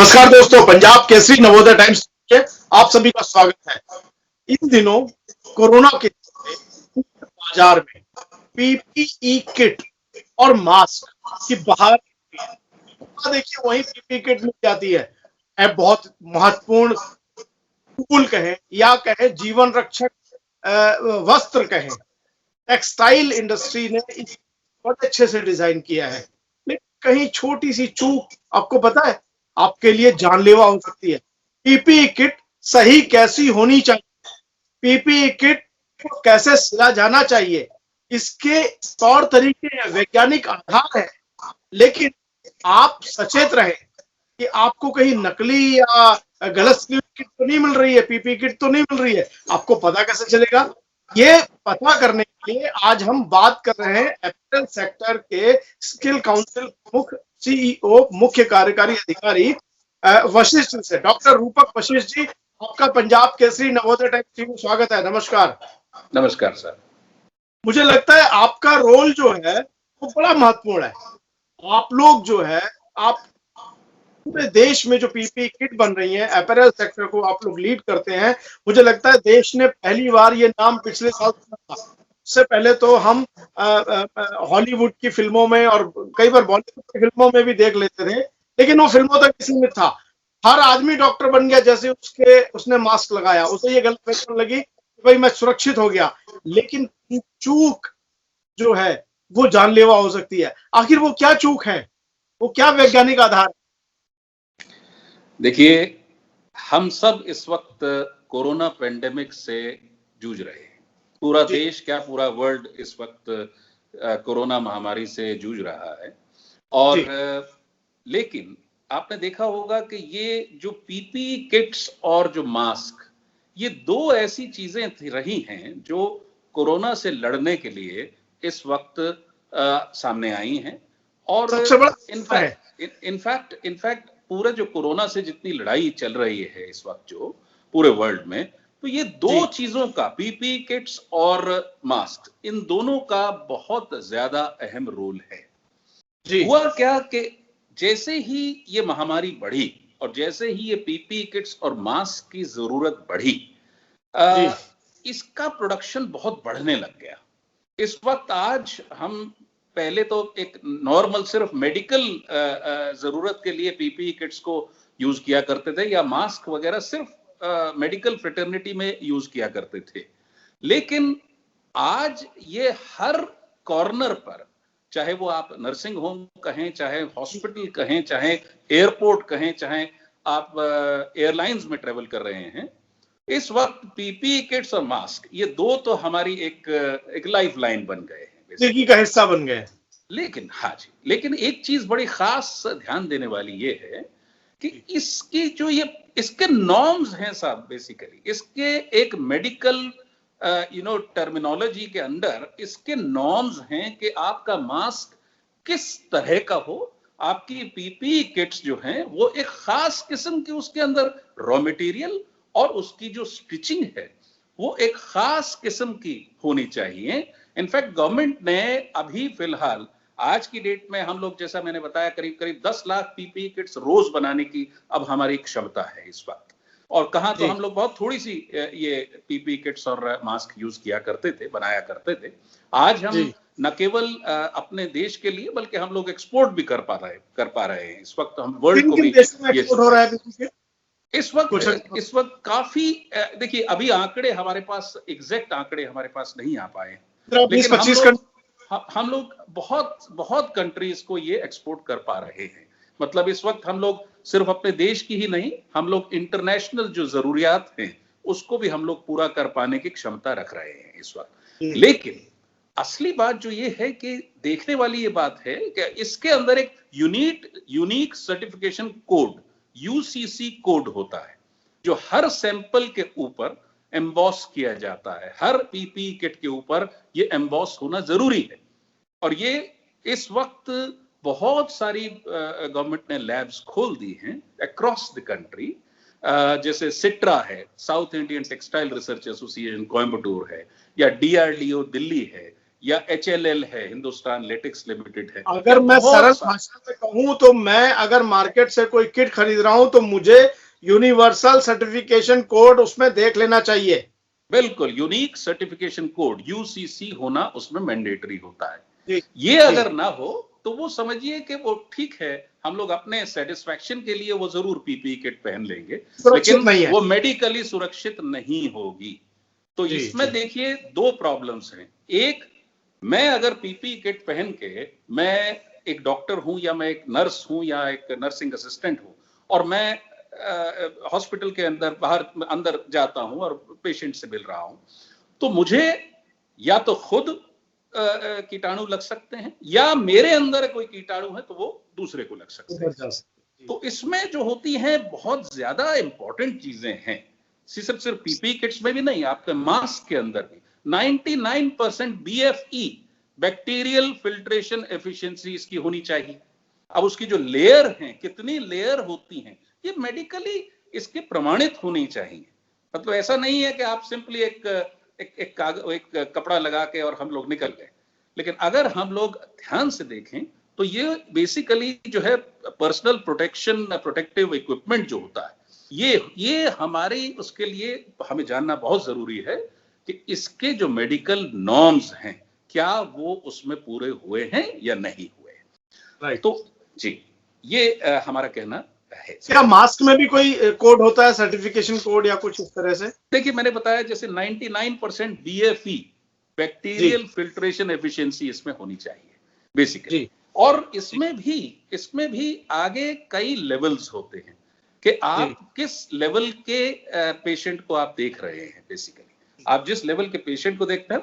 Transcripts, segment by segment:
नमस्कार दोस्तों, पंजाब केसरी नवोदय टाइम्स के आप सभी का स्वागत है। इन दिनों कोरोना के चलते बाजार में पीपीई किट और मास्क की बहार देखिए, वही पीपीई किट मिल जाती है। बहुत महत्वपूर्ण टूल कहें या कहें जीवन रक्षक वस्त्र कहें, टेक्सटाइल इंडस्ट्री ने इस बहुत अच्छे से डिजाइन किया है। लेकिन कहीं छोटी सी चूक आपको पता है आपके लिए जानलेवा हो सकती है। पीपीई किट सही कैसी होनी चाहिए, पीपीई किट को कैसे सिला जाना चाहिए, इसके तौर तरीके वैज्ञानिक आधार है। लेकिन आप सचेत रहे कि आपको कहीं नकली या गलत किट तो नहीं मिल रही है, पीपीई किट तो नहीं मिल रही है। आपको पता कैसे चलेगा? ये पता करने के लिए आज हम बात कर रहे हैं अपैरल सेक्टर के स्किल काउंसिल प्रमुख सीईओ मुख्य कार्यकारी अधिकारी वशिष्ठ से। डॉक्टर रूपक वशिष्ठ जी, आपका पंजाब केसरी नवोदय टाइम्स में स्वागत है। नमस्कार। नमस्कार सर। मुझे लगता है आपका रोल जो है वो बड़ा महत्वपूर्ण है। आप लोग जो है, आप पूरे देश में जो पीपीई किट बन रही है, अपैरल सेक्टर को आप लोग लीड करते हैं। मुझे लगता है देश ने पहली बार ये नाम पिछले साल सुना था। उससे पहले तो हम हॉलीवुड की फिल्मों में और कई बार बॉलीवुड की फिल्मों में भी देख लेते थे, लेकिन वो फिल्मों तक सीमित था। हर आदमी डॉक्टर बन गया जैसे उसने मास्क लगाया, उसे ये गलत फहमी लगी कि भाई मैं सुरक्षित हो गया। लेकिन चूक जो है वो जानलेवा हो सकती है। आखिर वो क्या चूक है, वो क्या वैज्ञानिक आधार? देखिए, हम सब इस वक्त कोरोना पेंडेमिक से जूझ रहे हैं। पूरा देश क्या, पूरा वर्ल्ड इस वक्त कोरोना महामारी से जूझ रहा है। और लेकिन आपने देखा होगा कि ये जो पीपीई किट्स और जो मास्क, ये दो ऐसी चीजें रही हैं जो कोरोना से लड़ने के लिए इस वक्त सामने आई हैं। और सबसे बड़ा इनफैक्ट पूरे जो कोरोना से जितनी लड़ाई चल रही है इस वक्त जो पूरे वर्ल्ड में, तो ये दो चीजों का, पीपीई किट्स और मास्क, इन दोनों का बहुत ज्यादा अहम रोल है। हुआ क्या कि जैसे ही ये महामारी बढ़ी और जैसे ही ये पीपीई किट्स और मास्क की जरूरत बढ़ी, इसका प्रोडक्शन बहुत बढ़ने लग गया। इस वक्त आज हम पहले तो एक नॉर्मल सिर्फ मेडिकल जरूरत के लिए पीपीई किट्स को यूज किया करते थे, या मास्क वगैरह सिर्फ मेडिकल फ्रेटर्निटी में यूज किया करते थे। लेकिन आज ये हर कॉर्नर पर, चाहे वो आप नर्सिंग होम कहें, चाहे हॉस्पिटल कहें, चाहे एयरपोर्ट कहें, चाहे आप एयरलाइंस में ट्रेवल कर रहे हैं, इस वक्त पीपीई किट्स और मास्क, ये दो तो हमारी एक लाइफ लाइन बन गए हैं, जिंदगी का हिस्सा बन गए। लेकिन हाँ जी, लेकिन एक चीज बड़ी खास ध्यान देने वाली ये है कि इसकी जो ये इसके नॉर्म्स हैं साहब, बेसिकली इसके एक मेडिकल टर्मिनोलॉजी के अंदर इसके नॉर्म्स हैं कि आपका मास्क किस तरह का हो, आपकी पीपीई किट्स जो हैं वो एक खास किस्म की, उसके अंदर रॉ मटेरियल और उसकी जो स्टिचिंग है वो एक खास किस्म की होनी चाहिए। इनफैक्ट गवर्नमेंट ने अभी फिलहाल आज की डेट में, हम लोग जैसा मैंने बताया, करीब करीब 10 लाख पीपीई किट्स रोज बनाने की अब हमारी क्षमता है इस वक्त। और कहां तो हम लोग बहुत थोड़ी सी ये पीपीई किट्स और मास्क यूज किया करते थे, बनाया करते थे। आज हम न केवल अपने देश के लिए बल्कि हम लोग एक्सपोर्ट भी कर पा रहे हैं इस वक्त। हम वर्ल्ड को भी एक्सपोर्ट हो रहा है इस वक्त काफी। देखिए, अभी आंकड़े हमारे पास, एग्जैक्ट आंकड़े हमारे पास नहीं आ पाए, लेकिन हम लोग बहुत बहुत कंट्रीज को ये एक्सपोर्ट कर पा रहे हैं। मतलब इस वक्त हम लोग सिर्फ अपने देश की ही नहीं, हम लोग इंटरनेशनल जो जरूरियात हैं उसको भी हम लोग पूरा कर पाने की क्षमता रख रहे हैं इस वक्त। लेकिन असली बात जो ये है कि देखने वाली ये बात है कि इसके अंदर एक unique certification code, UCC code होता है, जो हर सैंपल के ऊपर एम्बॉस किया जाता है। हर पीपीई किट के ऊपर ये एम्बॉस होना जरूरी है। और ये इस वक्त बहुत सारी गवर्नमेंट ने लैब्स खोल दी हैं अक्रॉस द कंट्री। जैसे सिट्रा है, south Indian textile research association Coimbatore है, या डीआरडीओ दिल्ली है, या HLL है, हिंदुस्तान लेटेक्स लिमिटेड है। अगर मैं सरल भाषा में कहूं तो मैं अगर मार्केट से कोई किट खरीद रहा हूं तो मुझे यूनिवर्सल सर्टिफिकेशन कोड उसमें देख लेना चाहिए। बिल्कुल, यूनिक सर्टिफिकेशन कोड UCC होना उसमें मैंडेटरी होता है। जी, ये अगर ना हो तो वो समझिए कि वो ठीक है, हम लोग अपने सेटिस्फैक्शन के लिए वो जरूर PPE किट पहन लेंगे, लेकिन नहीं है। वो मेडिकली सुरक्षित नहीं होगी। तो जी, इसमें देखिए दो प्रॉब्लम्स हैं। एक, मैं अगर PPE किट पहन के मैं एक डॉक्टर हूं या मैं एक नर्स हूं या एक नर्सिंग असिस्टेंट हूं और मैं हॉस्पिटल के अंदर बाहर अंदर जाता हूं और पेशेंट से मिल रहा हूं, तो मुझे या तो खुद कीटाणु लग सकते हैं या मेरे अंदर कोई कीटाणु है तो वो दूसरे को लग सकते हैं। तो इसमें जो होती है बहुत ज्यादा इंपॉर्टेंट चीजें हैं, सिर्फ PPE किट्स में भी नहीं, आपके मास्क के अंदर भी 99% BFE बैक्टीरियल फिल्ट्रेशन एफिशिएंसी इसकी होनी चाहिए। अब उसकी जो लेयर हैं, कितनी लेयर होती हैं, ये मेडिकली इसके प्रमाणित होनी चाहिए। मतलब ऐसा नहीं है कि आप सिंपली एक कपड़ा लगा के और हम लोग निकल गए। लेकिन अगर हम लोग ध्यान से देखें तो ये बेसिकली जो है पर्सनल प्रोटेक्शन प्रोटेक्टिव इक्विपमेंट जो होता है, ये हमारी उसके लिए हमें जानना बहुत जरूरी है कि इसके जो मेडिकल नॉर्म्स हैं क्या वो उसमें पूरे हुए हैं या नहीं हुए। राइट। तो जी, ये हमारा कहना है। क्या मास्क में भी कोई कोड होता है, सर्टिफिकेशन कोड या कुछ इस तरह से? देखिए, मैंने बताया जैसे 99% BFE बैक्टीरियल फिल्ट्रेशन एफिशिएंसी इसमें होनी चाहिए बेसिकली। और इसमें भी आगे कई लेवल्स होते हैं कि आप किस लेवल के पेशेंट को आप देख रहे हैं। बेसिकली आप जिस लेवल के पेशेंट को देखते हैं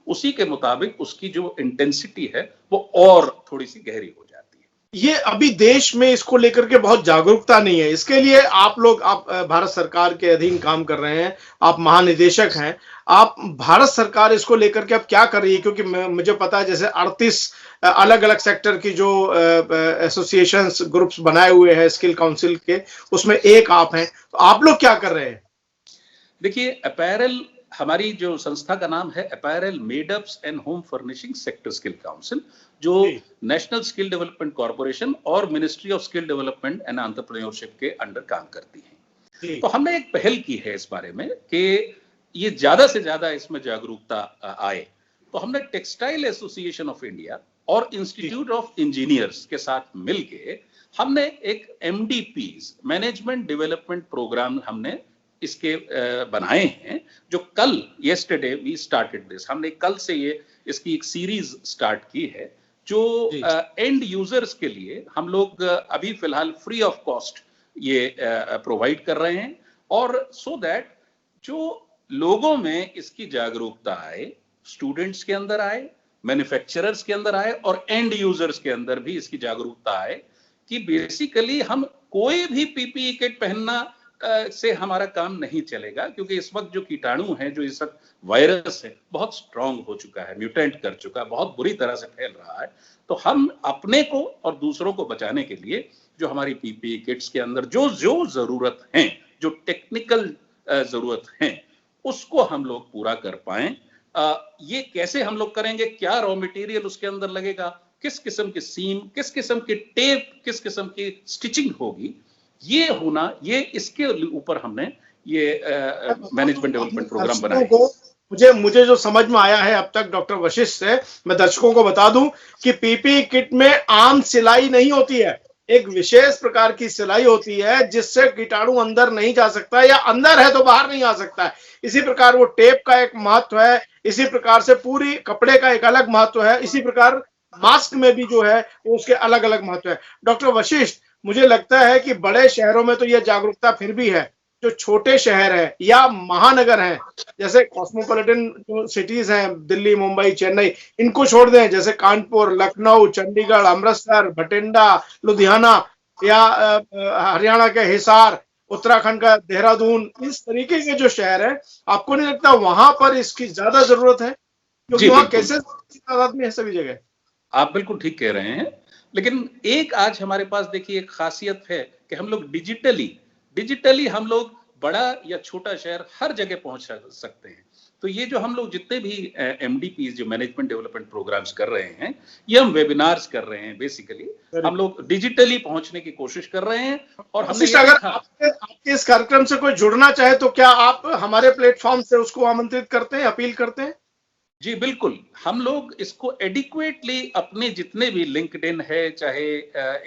उसी के मुताबिक उसकी जो इंटेंसिटी है वो और थोड़ी सी गहरी हो जाती है। ये अभी देश में इसको लेकर के बहुत जागरूकता नहीं है। इसके लिए आप भारत सरकार के अधीन काम कर रहे हैं, आप महानिदेशक हैं, आप भारत सरकार इसको लेकर के अब क्या कर रही है? क्योंकि मुझे पता है जैसे 38 अलग अलग सेक्टर की जो एसोसिएशंस ग्रुप्स बनाए हुए हैं स्किल काउंसिल के, उसमें एक आप हैं, तो आप लोग क्या कर रहे हैं? देखिए, अपैरल, हमारी जो संस्था का नाम है apparel made-ups and home furnishing sector skill council, जो नेशनल स्किल डेवलपमेंट कॉर्पोरेशन और ministry of skill development and entrepreneurship के अंडर काम करती है। तो हमने एक पहल की है इस बारे में कि ये ज्यादा से ज्यादा इसमें जागरूकता आए। तो हमने टेक्सटाइल एसोसिएशन ऑफ इंडिया और इंस्टीट्यूट ऑफ इंजीनियर्स के साथ मिलके हमने एक MDPs मैनेजमेंट डेवलपमेंट प्रोग्राम हमने इसके बनाए हैं, जो कल येस्टरडे वी स्टार्टेड दिस, हमने कल से ये इसकी एक सीरीज स्टार्ट की है जो एंड यूजर्स के लिए हम लोग अभी फिलहाल फ्री ऑफ कॉस्ट ये प्रोवाइड कर रहे हैं, और सो दैट जो लोगों में इसकी जागरूकता आए, स्टूडेंट्स के अंदर आए, मैन्युफैक्चरर्स के अंदर आए और एंड यूजर्स के अंदर भी इसकी जागरूकता आए कि बेसिकली हम कोई भी PPE किट पहनना से हमारा काम नहीं चलेगा, क्योंकि इस वक्त जो कीटाणु है, जो इस वक्त वायरस है, बहुत स्ट्रांग हो चुका है, म्यूटेंट कर चुका है, बहुत बुरी तरह से फैल रहा है। तो हम अपने को और दूसरों को बचाने के लिए जो हमारी PPE किट्स के अंदर जो जरूरत है, जो टेक्निकल जरूरत है, उसको हम लोग पूरा कर पाए। ये कैसे हम लोग करेंगे, क्या रॉ मटेरियल उसके अंदर लगेगा, किस किस्म की सीम, किस किस्म की टेप, किस किस्म की स्टिचिंग होगी, ये होना, ये इसके ऊपर हमने ये मैनेजमेंट डेवलपमेंट प्रोग्राम बनाया। मुझे जो समझ में आया है अब तक डॉक्टर वशिष्ठ से, मैं दर्शकों को बता दूं कि PPE किट में आम सिलाई नहीं होती है, एक विशेष प्रकार की सिलाई होती है जिससे कीटाणु अंदर नहीं जा सकता, या अंदर है तो बाहर नहीं आ सकता है। इसी प्रकार वो टेप का एक महत्व है, इसी प्रकार से पूरी कपड़े का एक अलग महत्व है, इसी प्रकार मास्क में भी जो है उसके अलग अलग महत्व है। डॉक्टर वशिष्ठ, मुझे लगता है कि बड़े शहरों में तो यह जागरूकता फिर भी है, जो छोटे शहर है या महानगर हैं, जैसे कॉस्मोपॉलिटन जो सिटीज हैं, दिल्ली, मुंबई, चेन्नई, इनको छोड़ दें, जैसे कानपुर, लखनऊ, चंडीगढ़, अमृतसर, भटिंडा, लुधियाना, या हरियाणा के हिसार, उत्तराखंड का देहरादून, इस तरीके के जो शहर है, आपको नहीं लगता वहां पर इसकी ज्यादा जरूरत है? क्योंकि वहां कैसे तादाद में है सभी जगह। आप बिल्कुल ठीक कह रहे हैं, लेकिन एक आज हमारे पास देखिए एक खासियत है कि हम लोग डिजिटली हम लोग बड़ा या छोटा शहर हर जगह पहुंच सकते हैं। तो ये जो हम लोग जितने भी MDPs जो मैनेजमेंट डेवलपमेंट प्रोग्राम्स कर रहे हैं, ये हम वेबिनार्स कर रहे हैं। बेसिकली हम लोग डिजिटली पहुंचने की कोशिश कर रहे हैं। और हमने ये अगर देखा, आपके इस कार्यक्रम से कोई जुड़ना चाहे तो क्या आप हमारे प्लेटफॉर्म से उसको आमंत्रित करते हैं, अपील करते हैं? जी बिल्कुल, हम लोग इसको एडिक्वेटली अपने जितने भी लिंक्डइन है, चाहे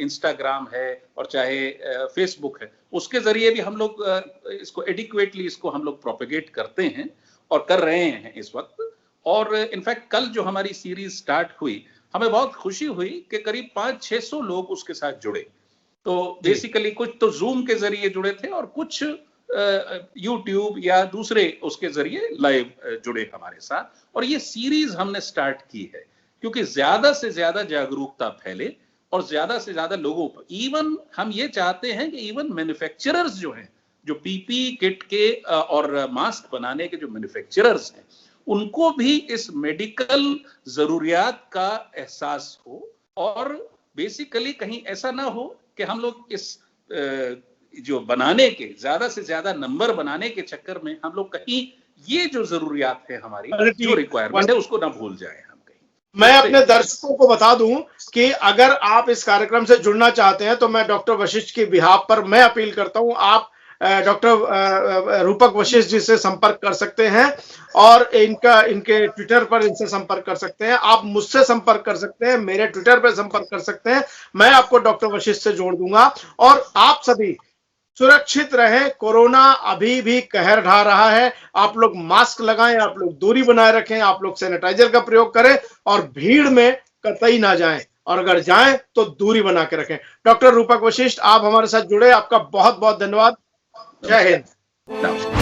इंस्टाग्राम है और चाहे फेसबुक है, उसके जरिए भी हम लोग इसको एडिक्वेटली इसको हम लोग प्रोपेगेट करते हैं और कर रहे हैं इस वक्त। और इनफैक्ट कल जो हमारी सीरीज स्टार्ट हुई, हमें बहुत खुशी हुई कि करीब 500-600 लोग उसके साथ जुड़े। तो बेसिकली कुछ तो जूम के जरिए जुड़े थे और कुछ यूट्यूब या दूसरे उसके जरिए लाइव जुड़े हमारे साथ। और ये सीरीज हमने स्टार्ट की है क्योंकि ज्यादा से ज्यादा जागरूकता फैले और ज्यादा से ज्यादा लोगों पर, इवन हम ये चाहते हैं कि इवन मैन्युफैक्चरर्स जो हैं, जो पीपी किट के और मास्क बनाने के जो मैन्युफैक्चरर्स हैं, उनको भी इस मेडिकल जरूरियात का एहसास हो। और बेसिकली कहीं ऐसा ना हो कि हम लोग इस जो बनाने के ज्यादा से ज्यादा नंबर बनाने के चक्कर में हम लोग कहीं ये जो जरूरियात है हमारी, जो रिक्वायरमेंट है, उसको ना भूल जाए हम कहीं। मैं अपने दर्शकों को बता दूं कि अगर आप इस कार्यक्रम से जुड़ना चाहते हैं तो मैं डॉक्टर वशिष्ठ के बिहाफ पर मैं अपील करता हूं, आप डॉक्टर रूपक वशिष्ठ जी से संपर्क कर सकते हैं और इनके ट्विटर पर इनसे संपर्क कर सकते हैं। आप मुझसे संपर्क कर सकते हैं, मेरे ट्विटर पर संपर्क कर सकते हैं, मैं आपको डॉक्टर वशिष्ठ से जोड़ दूंगा। और आप सभी सुरक्षित रहें, कोरोना अभी भी कहर ढा रहा है। आप लोग मास्क लगाएं, आप लोग दूरी बनाए रखें, आप लोग सैनिटाइजर का प्रयोग करें और भीड़ में कतई ना जाएं, और अगर जाएं तो दूरी बना के रखें। डॉक्टर रूपक वशिष्ठ, आप हमारे साथ जुड़े, आपका बहुत बहुत धन्यवाद। जय हिंद।